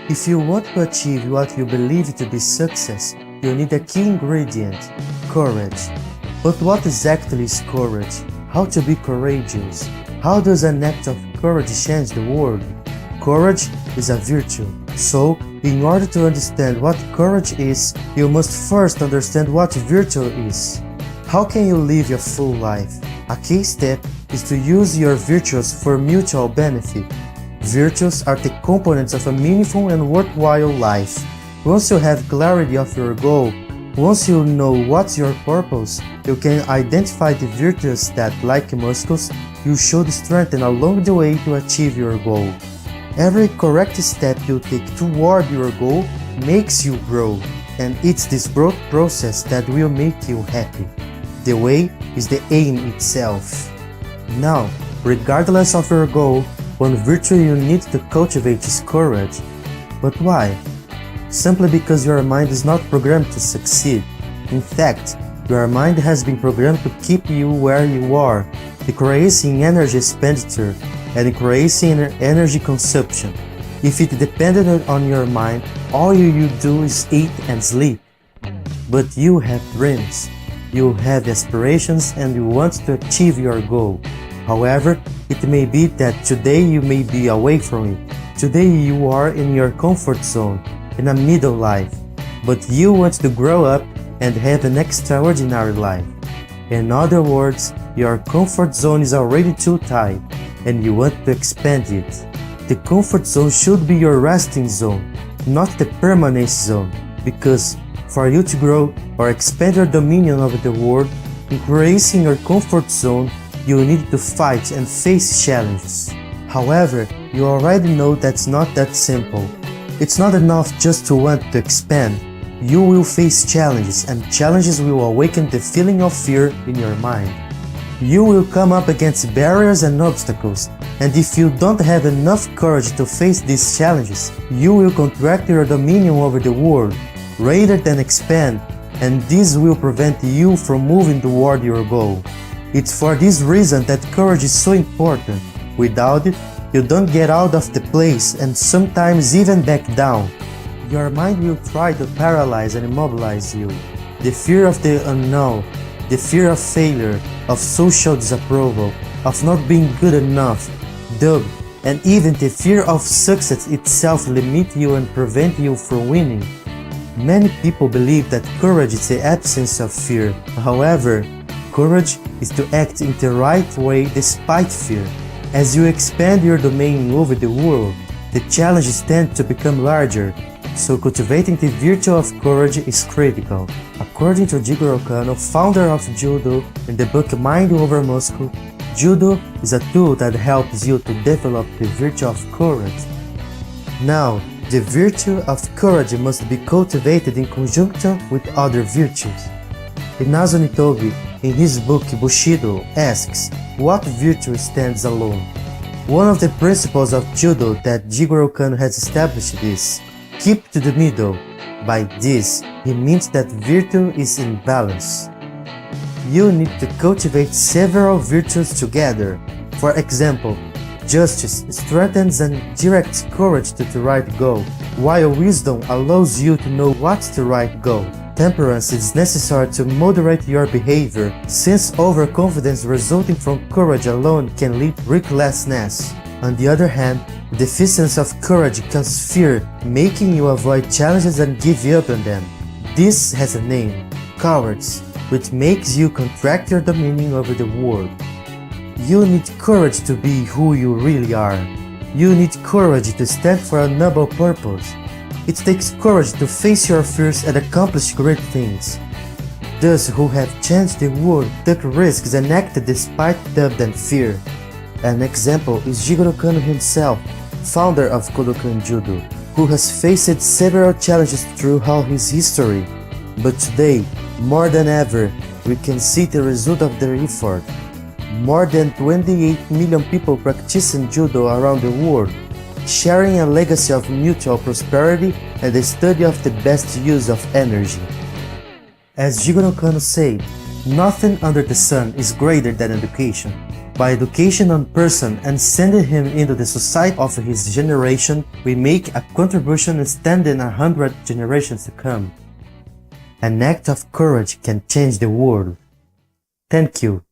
If you want to achieve what you believe to be success, you need a key ingredient: courage. But what exactly is courage? How to be courageous? How does an act of courage change the world? Courage is a virtue. So, in order to understand what courage is, you must first understand what virtue is. How can you live your full life? A key step is to use your virtues for mutual benefit. Virtues are the components of a meaningful and worthwhile life. Once you have clarity of your goal, once you know what's your purpose, you can identify the virtues that, like muscles, you should strengthen along the way to achieve your goal. Every correct step you take toward your goal makes you grow, and it's this growth process that will make you happy. The way is the aim itself. Now, regardless of your goal, one virtue you need to cultivate is courage. But why? Simply because your mind is not programmed to succeed. In fact, your mind has been programmed to keep you where you are, decreasing energy expenditure and increasing energy consumption. If it depended on your mind, all you do is eat and sleep. But you have dreams, you have aspirations, and you want to achieve your goal. However, it may be that today you may be away from it. Today you are in your comfort zone, in a middle life, but you want to grow up and have an extraordinary life. In other words, your comfort zone is already too tight, and you want to expand it. The comfort zone should be your resting zone, not the permanence zone, because for you to grow or expand your dominion over the world, increasing your comfort zone, you need to fight and face challenges. However, you already know that's not that simple. It's not enough just to want to expand. You will face challenges, and challenges will awaken the feeling of fear in your mind. You will come up against barriers and obstacles, and if you don't have enough courage to face these challenges, you will contract your dominion over the world rather than expand, and this will prevent you from moving toward your goal. It's for this reason that courage is so important. Without it, you don't get out of the place and sometimes even back down. Your mind will try to paralyze and immobilize you. The fear of the unknown, the fear of failure, of social disapproval, of not being good enough, doubt, and even the fear of success itself limit you and prevent you from winning. Many people believe that courage is the absence of fear. However, courage is to act in the right way despite fear. As you expand your domain over the world, the challenges tend to become larger, so cultivating the virtue of courage is critical. According to Jigoro Kano, founder of Judo, in the book Mind Over Muscle, Judo is a tool that helps you to develop the virtue of courage. Now, the virtue of courage must be cultivated in conjunction with other virtues. Inazo Nitogi, in his book Bushido, asks, what virtue stands alone? One of the principles of Judo that Jigoro Kano has established is, keep to the middle. By this, he means that virtue is in balance. You need to cultivate several virtues together. For example, justice strengthens and directs courage to the right goal, while wisdom allows you to know what's the right goal. Temperance is necessary to moderate your behavior, since overconfidence resulting from courage alone can lead to recklessness. On the other hand, deficiency of courage causes fear, making you avoid challenges and give up on them. This has a name, cowardice, which makes you contract your dominion over the world. You need courage to be who you really are. You need courage to stand for a noble purpose. It takes courage to face your fears and accomplish great things. Those who have changed the world took risks and acted despite doubt and fear. An example is Jigoro Kano himself, founder of Kodokan Judo, who has faced several challenges throughout his history. But today, more than ever, we can see the result of their effort. More than 28 million people practicing Judo around the world, sharing a legacy of mutual prosperity and the study of the best use of energy. As Jigoro Kano said, nothing under the sun is greater than education. By education on person and sending him into the society of his generation, we make a contribution extending 100 generations to come. An act of courage can change the world. Thank you.